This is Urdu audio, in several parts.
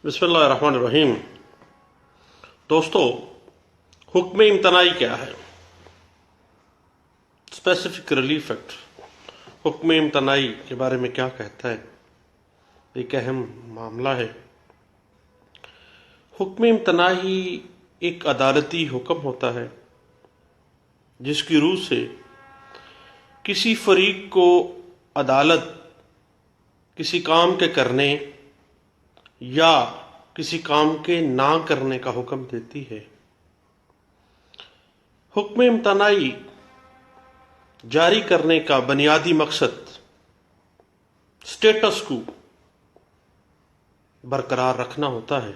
بسم اللہ الرحمن الرحیم۔ دوستو، حکم امتناعی کیا ہے؟ اسپیسیفک ریلیف ایکٹ حکم امتناعی کے بارے میں کیا کہتا ہے؟ ایک اہم معاملہ ہے۔ حکم امتناعی ایک عدالتی حکم ہوتا ہے جس کی روح سے کسی فریق کو عدالت کسی کام کے کرنے یا کسی کام کے نہ کرنے کا حکم دیتی ہے۔ حکم امتناعی جاری کرنے کا بنیادی مقصد اسٹیٹس کو برقرار رکھنا ہوتا ہے۔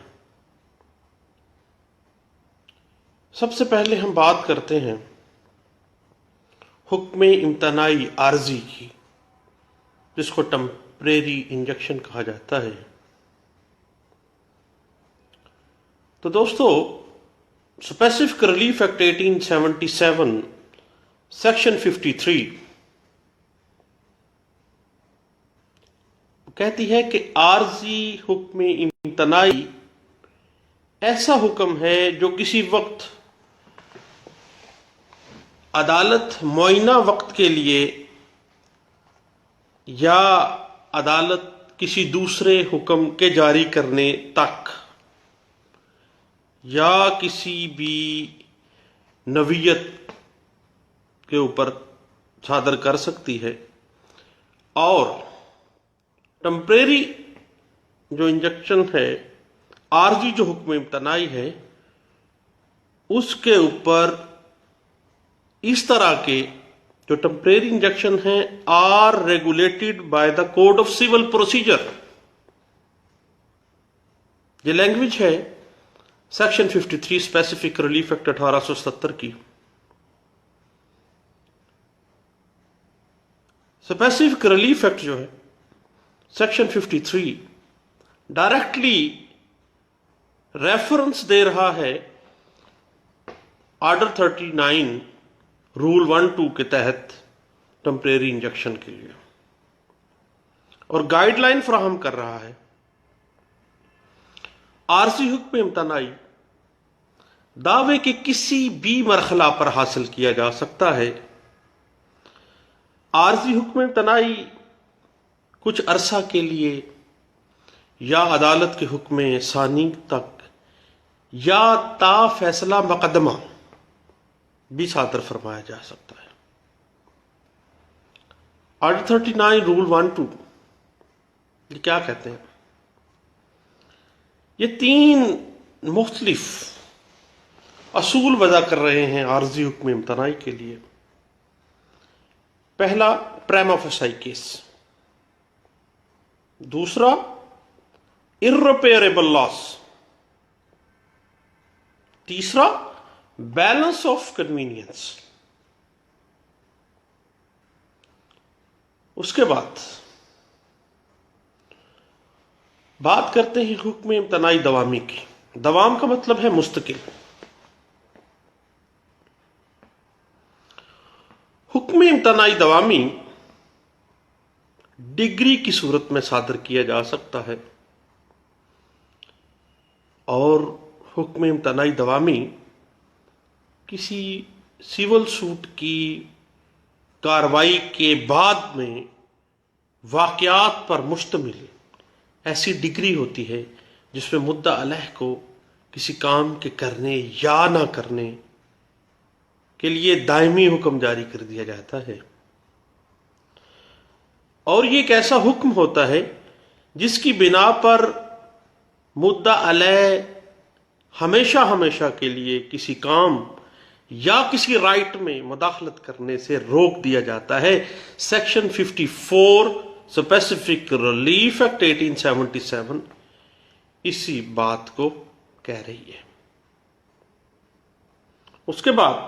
سب سے پہلے ہم بات کرتے ہیں حکم امتناعی عارضی کی، جس کو ٹمپریری انجنکشن کہا جاتا ہے۔ تو دوستو، اسپیسیفک ریلیف ایکٹ 1877 سیکشن 53 کہتی ہے کہ عارضی حکم امتناعی ایسا حکم ہے جو کسی وقت عدالت معینہ وقت کے لیے یا عدالت کسی دوسرے حکم کے جاری کرنے تک یا کسی بھی نوعیت کے اوپر صادر کر سکتی ہے، اور ٹمپریری جو انجنکشن ہے، عارضی جو حکم امتناعی ہے، اس کے اوپر اس طرح کے جو ٹمپریری انجنکشن ہیں are regulated by the code of civil procedure. یہ لینگویج ہے سیکشن 53 اسپیسیفک ریلیف ایکٹ 1877 کی۔ اسپیسیفک ریلیف ایکٹ جو ہے سیکشن 53 ڈائریکٹلی ریفرنس دے رہا ہے آرڈر 39 رول 1-2 کے تحت ٹمپریری انجنکشن کے لیے، اور گائیڈ لائن فراہم کر رہا ہے۔ عارضی حکم امتناعی دعوے کے کسی بھی مرحلہ پر حاصل کیا جا سکتا ہے۔ عارضی حکم امتناعی کچھ عرصہ کے لیے یا عدالت کے حکم ثانی تک یا تا فیصلہ مقدمہ بھی صادر فرمایا جا سکتا ہے۔ آرڈر 39 رول 1-2 یہ کیا کہتے ہیں؟ یہ 3 مختلف اصول وضع کر رہے ہیں عارضی حکم امتناعی کے لیے۔ پہلا، پریما فیسی کیس۔ دوسرا، irreparable لاس۔ تیسرا، بیلنس آف کنوینئنس۔ اس کے بعد بات کرتے ہیں حکم امتناعی دوامی کی۔ دوام کا مطلب ہے مستقل۔ حکم امتناعی دوامی ڈگری کی صورت میں صادر کیا جا سکتا ہے، اور حکم امتناعی دوامی کسی سول سوٹ کی کارروائی کے بعد میں واقعات پر مشتمل ایسی ڈگری ہوتی ہے جس میں مدعا علیہ کو کسی کام کے کرنے یا نہ کرنے کے لیے دائمی حکم جاری کر دیا جاتا ہے، اور یہ ایک ایسا حکم ہوتا ہے جس کی بنا پر مدعا علیہ ہمیشہ کے لیے کسی کام یا کسی رائٹ میں مداخلت کرنے سے روک دیا جاتا ہے۔ سیکشن 54 اسپیسیفک ریلیف ایکٹ 1877 اسی بات کو کہہ رہی ہے۔ اس کے بعد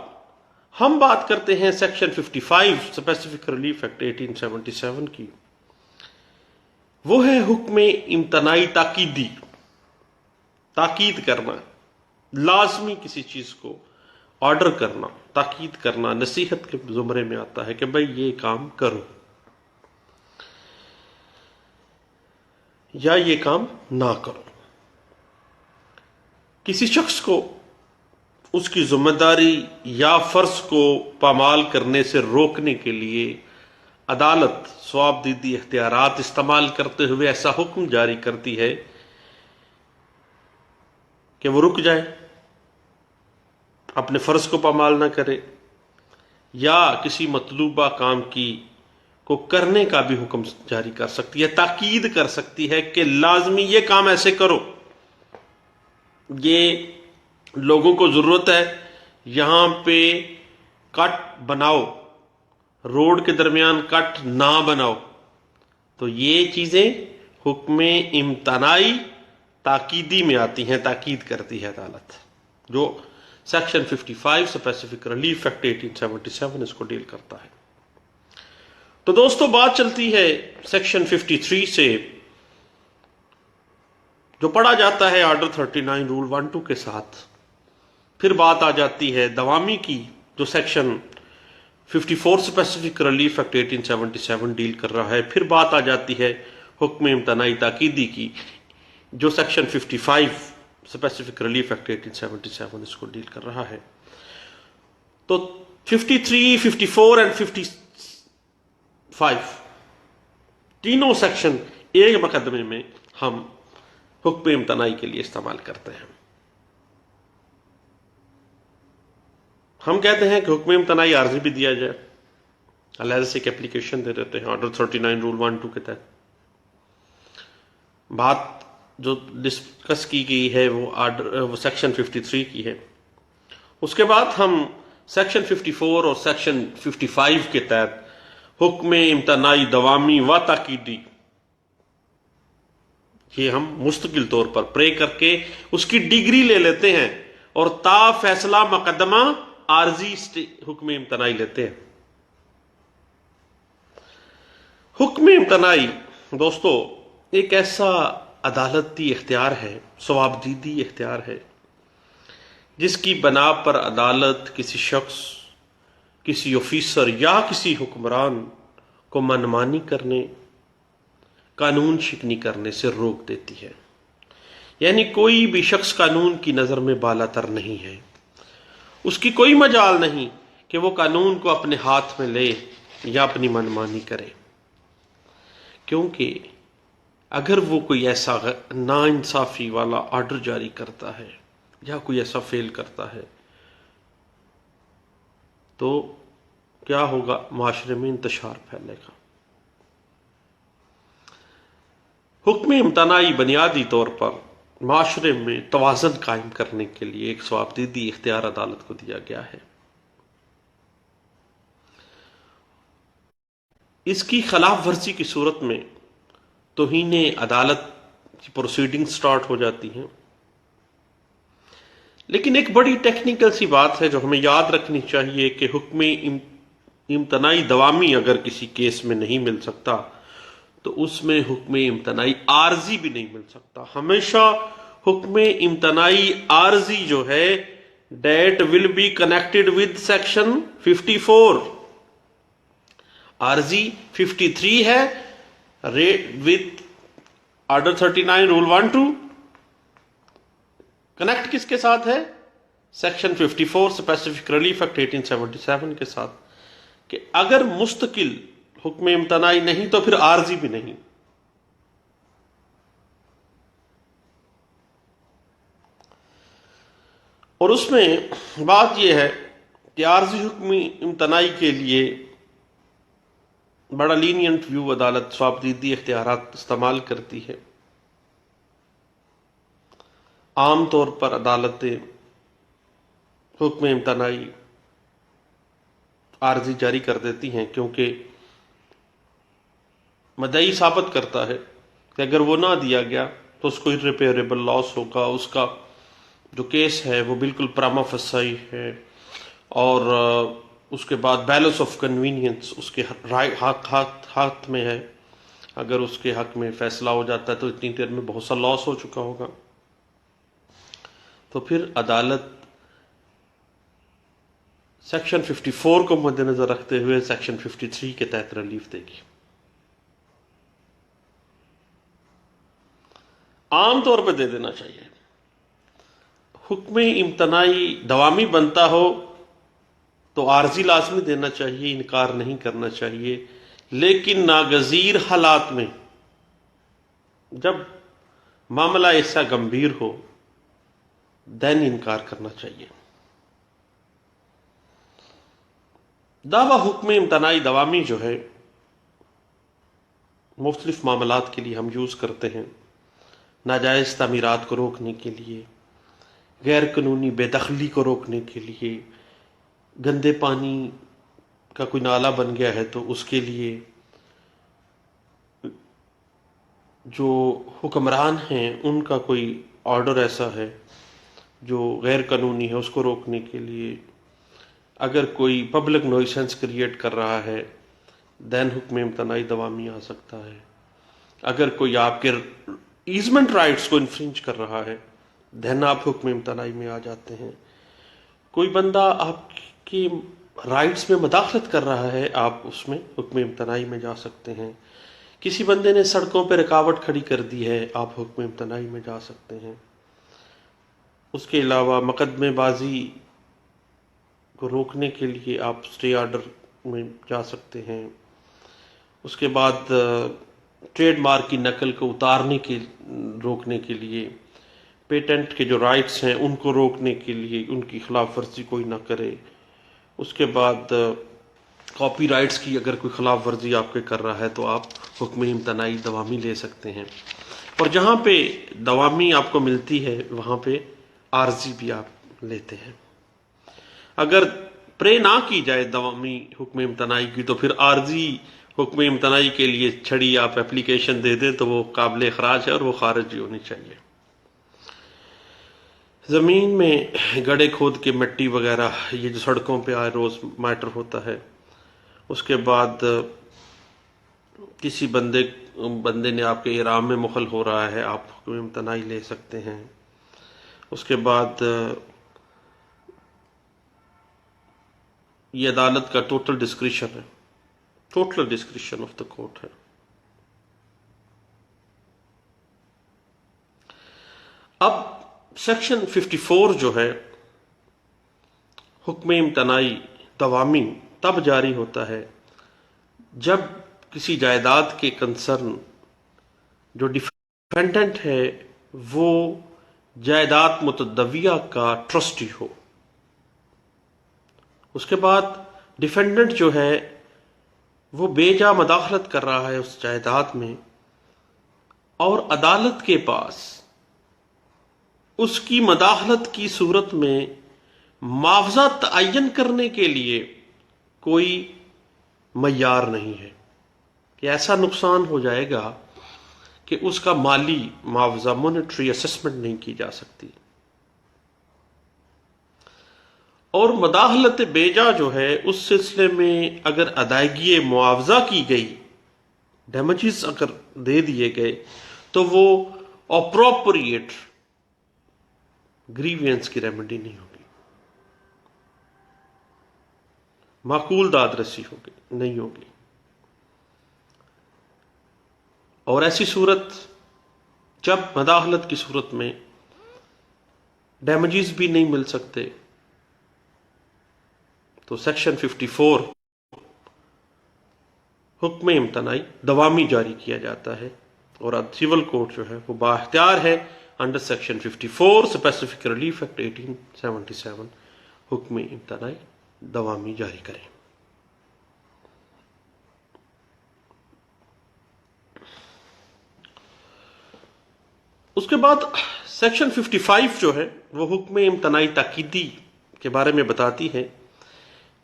ہم بات کرتے ہیں سیکشن 55 اسپیسیفک ریلیف ایکٹ 1877 کی۔ وہ ہے حکم امتناعی تاکیدی۔ تاکید کرنا، لازمی کسی چیز کو آرڈر کرنا، تاکید کرنا نصیحت کے زمرے میں آتا ہے کہ بھئی یہ کام کرو یا یہ کام نہ کرو۔ کسی شخص کو اس کی ذمہ داری یا فرض کو پامال کرنے سے روکنے کے لیے عدالت ثوابدیدی اختیارات استعمال کرتے ہوئے ایسا حکم جاری کرتی ہے کہ وہ رک جائے، اپنے فرض کو پامال نہ کرے، یا کسی مطلوبہ کام کو کرنے کا بھی حکم جاری کر سکتی ہے، تاکید کر سکتی ہے کہ لازمی یہ کام ایسے کرو، یہ لوگوں کو ضرورت ہے، یہاں پہ کٹ بناؤ، روڈ کے درمیان کٹ نہ بناؤ۔ تو یہ چیزیں حکم امتناعی تاکیدی میں آتی ہیں، تاکید کرتی ہے عدالت، جو سیکشن 55 اسپیسیفک ریلیف ایکٹ 1877 اس کو ڈیل کرتا ہے۔ تو دوستو بات چلتی ہے سیکشن 53 سے، جو پڑھا جاتا ہے آرڈر 39 رول 1-2 کے ساتھ۔ پھر بات آ جاتی ہے دوامی کی، جو section 54 specific relief act 1877 deal کر رہا ہے۔ پھر بات آ جاتی ہے حکم امتناعی تاکیدی کی، جو سیکشن 55 اسپیسیفک ریلیف ایکٹ 1877 اس کو ڈیل کر رہا ہے۔ تو 53، 54 اور 55 تینوں سیکشن ایک مقدمے میں ہم حکم امتناعی کے لیے استعمال کرتے ہیں۔ ہم کہتے ہیں کہ حکم امتناعی عارضی بھی دیا جائے، علیحدہ سے ایک اپلیکیشن دے دیتے ہیں آرڈر 39 رول 1-2 کے تحت۔ بات جو ڈسکس کی گئی ہے وہ سیکشن 53 کی ہے۔ اس کے بعد ہم سیکشن 54 اور سیکشن 55 کے تحت حکم امتناعی دوامی و تاکیدی، یہ ہم مستقل طور پر پرے کر کے اس کی ڈگری لے لیتے ہیں اور تا فیصلہ مقدمہ عارضی حکم امتناعی لیتے ہیں۔ حکم امتناعی دوستو ایک ایسا عدالتی اختیار ہے، ثوابدیدی اختیار ہے، جس کی بنا پر عدالت کسی شخص، کسی آفیسر یا کسی حکمران کو منمانی کرنے، قانون شکنی کرنے سے روک دیتی ہے۔ یعنی کوئی بھی شخص قانون کی نظر میں بالا تر نہیں ہے، اس کی کوئی مجال نہیں کہ وہ قانون کو اپنے ہاتھ میں لے یا اپنی منمانی کرے، کیونکہ اگر وہ کوئی ایسا ناانصافی والا آرڈر جاری کرتا ہے یا کوئی ایسا فیل کرتا ہے تو کیا ہوگا؟ معاشرے میں انتشار پھیلے گا۔ حکم امتناعی بنیادی طور پر معاشرے میں توازن قائم کرنے کے لیے ایک ثوابدیدی اختیار عدالت کو دیا گیا ہے۔ اس کی خلاف ورزی کی صورت میں توہین عدالت کی پروسیڈنگ سٹارٹ ہو جاتی ہیں۔ لیکن ایک بڑی ٹیکنیکل سی بات ہے جو ہمیں یاد رکھنی چاہیے کہ حکم امتناعی دوامی اگر کسی کیس میں نہیں مل سکتا تو اس میں حکم امتناعی عارضی بھی نہیں مل سکتا۔ ہمیشہ حکم امتناعی عارضی جو ہے that will be connected with section 54، عارضی 53 ہے with آرڈر 39 رول 1-2، کنیکٹ کس کے ساتھ ہے؟ سیکشن 54 اسپیسیفک ریلیف ایکٹ 1877 کے ساتھ، کہ اگر مستقل حکم امتناعی نہیں تو پھر عارضی بھی نہیں۔ اور اس میں بات یہ ہے کہ عارضی حکم امتناعی کے لیے بڑا لینینٹ ویو عدالت ثوابدیدی اختیارات استعمال کرتی ہے۔ عام طور پر عدالتیں حکم امتناعی عارضی جاری کر دیتی ہیں کیونکہ مدعی ثابت کرتا ہے کہ اگر وہ نہ دیا گیا تو اس کو irreparable لاس ہوگا، اس کا جو کیس ہے وہ بالکل پراما فسائی ہے، اور اس کے بعد بیلنس آف کنوینئنس اس کے ہاتھ میں ہے۔ اگر اس کے حق میں فیصلہ ہو جاتا ہے تو اتنی دیر میں بہت سا لاس ہو چکا ہوگا، تو پھر عدالت سیکشن 54 کو مد نظر رکھتے ہوئے سیکشن 53 کے تحت ریلیف دے گی۔ عام طور پہ دے دینا چاہیے۔ حکم امتناعی دوامی بنتا ہو تو عارضی لازمی دینا چاہیے، انکار نہیں کرنا چاہیے، لیکن ناگزیر حالات میں جب معاملہ ایسا گمبھیر ہو دین انکار کرنا چاہیے۔ دعویٰ حکم امتناعی دوامی جو ہے مختلف معاملات کے لیے ہم یوز کرتے ہیں، ناجائز تعمیرات کو روکنے کے لیے، غیر قانونی بے دخلی کو روکنے کے لیے، گندے پانی کا کوئی نالہ بن گیا ہے تو اس کے لیے، جو حکمران ہیں ان کا کوئی آرڈر ایسا ہے جو غیر قانونی ہے اس کو روکنے کے لیے، اگر کوئی پبلک نوئسنس کریٹ کر رہا ہے دین حکم امتناعی دوامی آ سکتا ہے، اگر کوئی آپ کے ایزمنٹ رائٹس کو انفرنج کر رہا ہے دین آپ حکم امتناعی میں آ جاتے ہیں، کوئی بندہ آپ کی رائٹس میں مداخلت کر رہا ہے آپ اس میں حکم امتناعی میں جا سکتے ہیں، کسی بندے نے سڑکوں پہ رکاوٹ کھڑی کر دی ہے آپ حکم امتناعی میں جا سکتے ہیں۔ اس کے علاوہ مقدمے بازی کو روکنے کے لیے آپ اسٹے آرڈر میں جا سکتے ہیں، اس کے بعد ٹریڈ مارک کی نقل کو روکنے کے لیے، پیٹنٹ کے جو رائٹس ہیں ان کو روکنے کے لیے ان کی خلاف ورزی کوئی نہ کرے، اس کے بعد کاپی رائٹس کی اگر کوئی خلاف ورزی آپ کے کر رہا ہے تو آپ حکم امتناعی دوامی لے سکتے ہیں، اور جہاں پہ دوامی آپ کو ملتی ہے وہاں پہ عارضی بھی آپ لیتے ہیں۔ اگر پرے نہ کی جائے دوامی حکم امتناعی کی تو پھر عارضی حکم امتناعی کے لیے چھڑی آپ اپلیکیشن دے دیں تو وہ قابل اخراج ہے اور وہ خارج ہی ہونی چاہیے۔ زمین میں گڑھے کھود کے مٹی وغیرہ یہ جو سڑکوں پہ آئے روز میٹر ہوتا ہے، اس کے بعد کسی بندے نے آپ کے احرام میں مخل ہو رہا ہے آپ حکم امتناعی لے سکتے ہیں، اس کے بعد یہ عدالت کا ٹوٹل ڈسکریشن ہے، total discretion of the court ہے۔ اب سیکشن 54 جو ہے حکم امتناعی دوامی تب جاری ہوتا ہے جب کسی جائیداد کے کنسرن جو ڈیفینڈنٹ ہے وہ جائیداد متداویہ کا ٹرسٹی ہو، اس کے بعد ڈیفینڈنٹ جو ہے وہ بے جا مداخلت کر رہا ہے اس جائیداد میں، اور عدالت کے پاس اس کی مداخلت کی صورت میں معاوضہ تعین کرنے کے لیے کوئی معیار نہیں ہے کہ ایسا نقصان ہو جائے گا کہ اس کا مالی معاوضہ مونیٹری اسسمنٹ نہیں کی جا سکتی، اور مداخلت بیجا جو ہے اس سلسلے میں اگر ادائیگی معاوضہ کی گئی، ڈیمیجز اگر دے دیے گئے تو وہ اپروپریٹ گریوینس کی ریمیڈی نہیں ہوگی، معقول داد رسی نہیں ہوگی، اور ایسی صورت جب مداخلت کی صورت میں ڈیمیجز بھی نہیں مل سکتے تو سیکشن 54 حکم امتناعی دوامی جاری کیا جاتا ہے، اور سول کورٹ جو ہے وہ بااختیار ہے under section 54 specific relief act 1877 حکم امتناعی دوامی جاری کریں۔ اس کے بعد سیکشن 55 جو ہے وہ حکم امتناعی تاکیدی کے بارے میں بتاتی ہے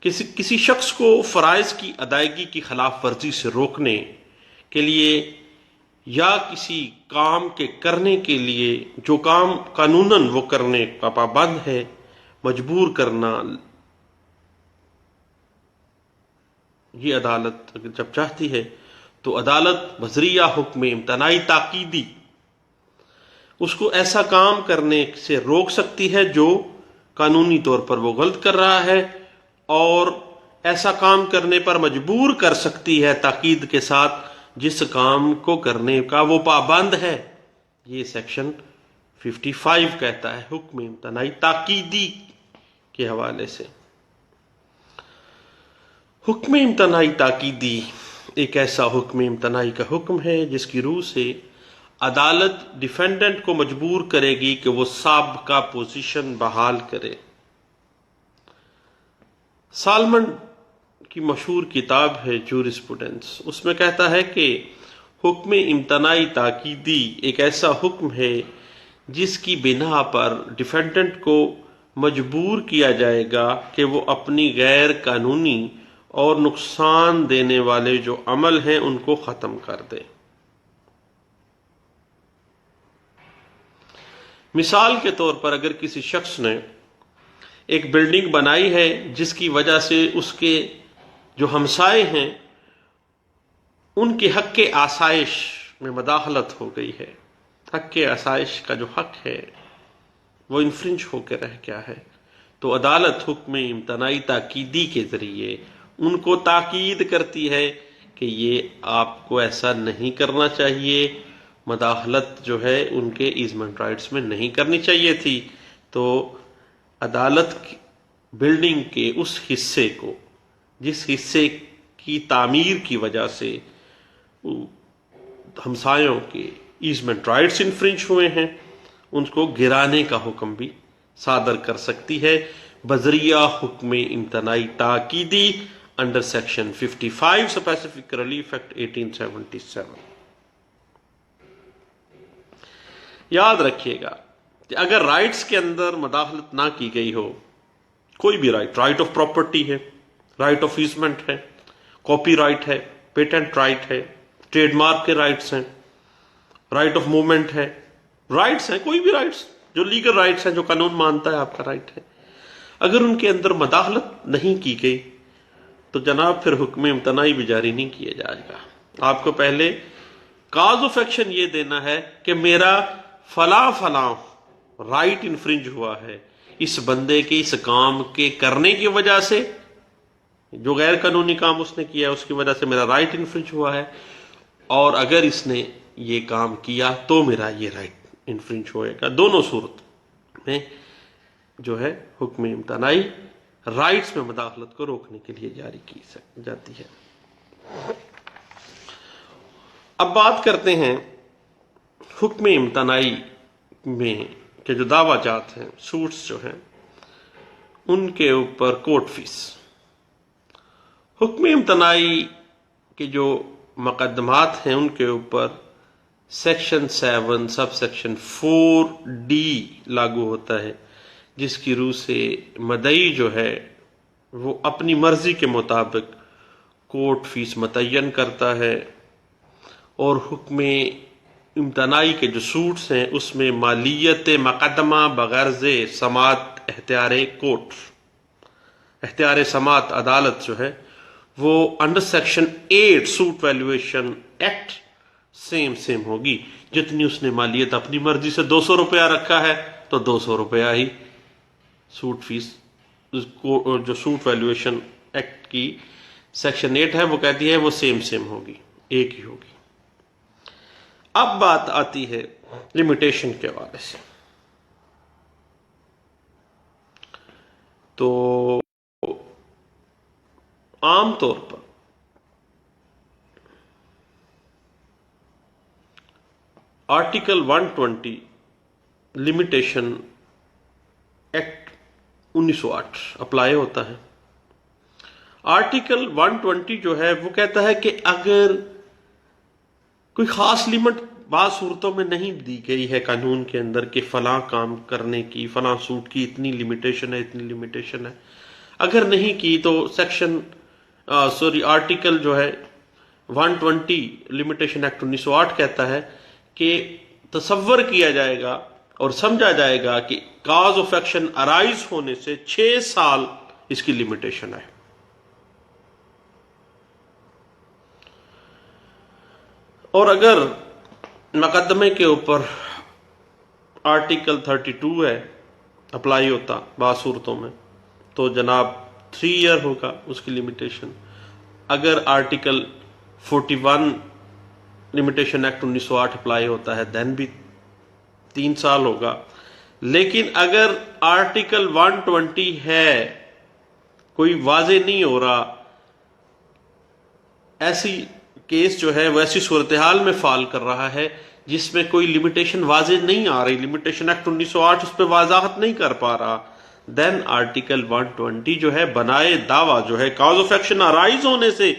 کہ کسی شخص کو فرائض کی ادائیگی کی خلاف ورزی سے روکنے کے لیے یا کسی کام کے کرنے کے لیے جو کام قانوناً وہ کرنے کا پابند ہے مجبور کرنا، یہ عدالت جب چاہتی ہے تو عدالت بذریعہ حکم امتناعی تاکیدی اس کو ایسا کام کرنے سے روک سکتی ہے جو قانونی طور پر وہ غلط کر رہا ہے، اور ایسا کام کرنے پر مجبور کر سکتی ہے تاکید کے ساتھ جس کام کو کرنے کا وہ پابند ہے۔ یہ سیکشن 55 کہتا ہے حکم امتناعی تاکیدی کے حوالے سے. حکم امتناعی تاکیدی ایک ایسا حکم امتناعی کا حکم ہے جس کی روح سے عدالت ڈیفینڈنٹ کو مجبور کرے گی کہ وہ سابقہ پوزیشن بحال کرے. سالمن کی مشہور کتاب ہے جورسپروڈنس، اس میں کہتا ہے کہ حکم امتناعی تاکیدی ایک ایسا حکم ہے جس کی بنا پر ڈیفینڈنٹ کو مجبور کیا جائے گا کہ وہ اپنی غیر قانونی اور نقصان دینے والے جو عمل ہیں ان کو ختم کر دے. مثال کے طور پر اگر کسی شخص نے ایک بلڈنگ بنائی ہے جس کی وجہ سے اس کے جو ہمسائے ہیں ان کے حق کے آسائش میں مداخلت ہو گئی ہے، حق کے آسائش کا جو حق ہے وہ انفرنج ہو کے رہ گیا ہے، تو عدالت حکم امتناعی تاکیدی کے ذریعے ان کو تاکید کرتی ہے کہ یہ آپ کو ایسا نہیں کرنا چاہیے، مداخلت جو ہے ان کے ایزمنٹ رائٹس میں نہیں کرنی چاہیے تھی. تو عدالت بلڈنگ کے اس حصے کو جس حصے کی تعمیر کی وجہ سے ہمسایوں کے ایزمنٹ رائٹس انفرنج ہوئے ہیں ان کو گرانے کا حکم بھی صادر کر سکتی ہے بذریعہ حکم امتناعی تاکیدی under section 55 specific relief act 1877. یاد رکھیے گا کہ اگر رائٹس کے اندر مداخلت نہ کی گئی ہو، کوئی بھی رائٹ آف پراپرٹی ہے، رائٹ آف ایزمنٹ ہے، کاپی رائٹ ہے، پیٹنٹ رائٹ ہے، ٹریڈ مارک کے رائٹس ہیں، رائٹ آف موومنٹ ہے، رائٹس ہیں، کوئی بھی رائٹس جو لیگل رائٹس ہیں جو قانون مانتا ہے آپ کا رائٹ ہے، اگر ان کے اندر مداخلت نہیں کی گئی تو جناب پھر حکم امتناعی بھی جاری نہیں کیا جائے گا. آپ کو پہلے کاز آف ایکشن یہ دینا ہے کہ میرا فلاں رائٹ انفرنج ہوا ہے اس بندے کے اس کام کے کرنے کی وجہ سے، جو غیر قانونی کام اس نے کیا اس کی وجہ سے میرا رائٹ انفرنج ہوا ہے، اور اگر اس نے یہ کام کیا تو میرا یہ رائٹ انفرنج ہوئے گا. دونوں صورت میں جو ہے حکم امتناعی رائٹس میں مداخلت کو روکنے کے لیے جاری کی جاتی ہے. اب بات کرتے ہیں حکم امتناعی میں کہ جو دعویٰ جات ہیں، سوٹس جو ہیں، ان کے اوپر کورٹ فیس. حکم امتناعی کے جو مقدمات ہیں ان کے اوپر سیکشن 7 سب سیکشن 4D لاگو ہوتا ہے، جس کی روح سے مدعی جو ہے وہ اپنی مرضی کے مطابق کورٹ فیس متعین کرتا ہے، اور حکم امتناعی کے جو سوٹس ہیں اس میں مالیت مقدمہ بغرض سماعت اختیار کورٹ، اختیار سماعت عدالت جو ہے وہ under section 8 suit valuation act same ہوگی. جتنی اس نے مالیت اپنی مرضی سے 200 روپیہ رکھا ہے تو 200 روپیہ ہی سوٹ فیس. جو سوٹ ویلیویشن ایکٹ کی سیکشن 8 ہے وہ کہتی ہے وہ سیم ہوگی، ایک ہی ہوگی. اب بات آتی ہے لمیٹیشن کے حوالے سے. تو عام طور پر آرٹیکل 120 لمیٹیشن ایکٹ 1908 اپلائی ہوتا ہے. آرٹیکل 120 جو ہے وہ کہتا ہے کہ اگر کوئی خاص لمٹ بعض صورتوں میں نہیں دی گئی ہے قانون کے اندر کہ فلاں کام کرنے کی، فلاں سوٹ کی اتنی لمیٹیشن ہے، اگر نہیں کی تو آرٹیکل جو ہے 120 لمیٹیشن ایکٹ 1908 کہتا ہے کہ تصور کیا جائے گا اور سمجھا جائے گا کہ کاز آف ایکشن ارائز ہونے سے 6 سال اس کی لمیٹیشن ہے. اور اگر مقدمے کے اوپر آرٹیکل 32 ہے اپلائی ہوتا بعض صورتوں میں تو جناب 3 ایئر ہوگا اس کی لمیٹیشن. اگر آرٹیکل 41 لمیٹیشن ایکٹ 1908 اپلائی ہوتا ہے دین بھی 3 سال ہوگا. لیکن اگر آرٹیکل 120 ہے کوئی واضح نہیں ہو رہا، ایسی کیس جو ہے وہ ایسی صورتحال میں فال کر رہا ہے جس میں کوئی لمیٹیشن واضح نہیں آ رہی، لمیٹیشن ایکٹ 1908 اس پہ وضاحت نہیں کر پا رہا، دین آرٹیکل 120 جو ہے بنائے دعویٰ جو ہے کاز آف ایکشن ارائز ہونے سے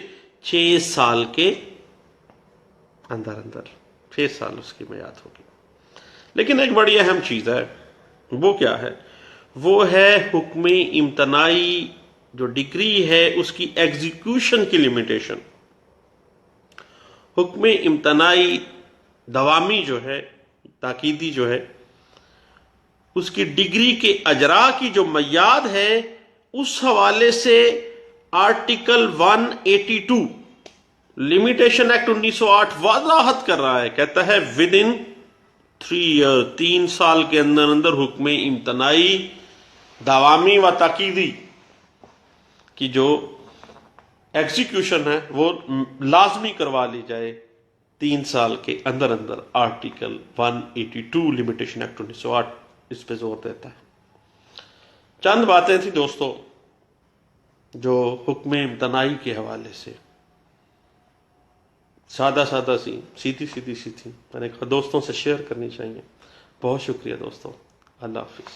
6 سال کے اندر 6 سال اس کی میعاد ہوگی. لیکن ایک بڑی اہم چیز ہے، وہ کیا ہے؟ وہ ہے حکم امتناعی جو ڈگری ہے اس کی ایگزیکیوشن کی لمیٹیشن. حکم امتناعی دوامی جو ہے، تاکیدی جو ہے، اس کی ڈگری کے اجراء کی جو میعاد ہے اس حوالے سے آرٹیکل 182 لمیٹیشن ایکٹ 1908 وضاحت کر رہا ہے، کہتا ہے ود ان 3 ایئر 3 سال کے اندر حکم امتناعی دوامی و تاکیدی کی جو ایگزیکیوشن ہے وہ لازمی کروا لی جائے 3 سال کے اندر آرٹیکل 182 لمیٹیشن ایکٹ 1908 اس پہ زور دیتا ہے. چند باتیں تھیں دوستو جو حکم امتناعی کے حوالے سے سادہ سی سیدھی سی تھی، میں نے کہا دوستوں سے شیئر کرنی چاہیے. بہت شکریہ دوستوں، اللہ حافظ.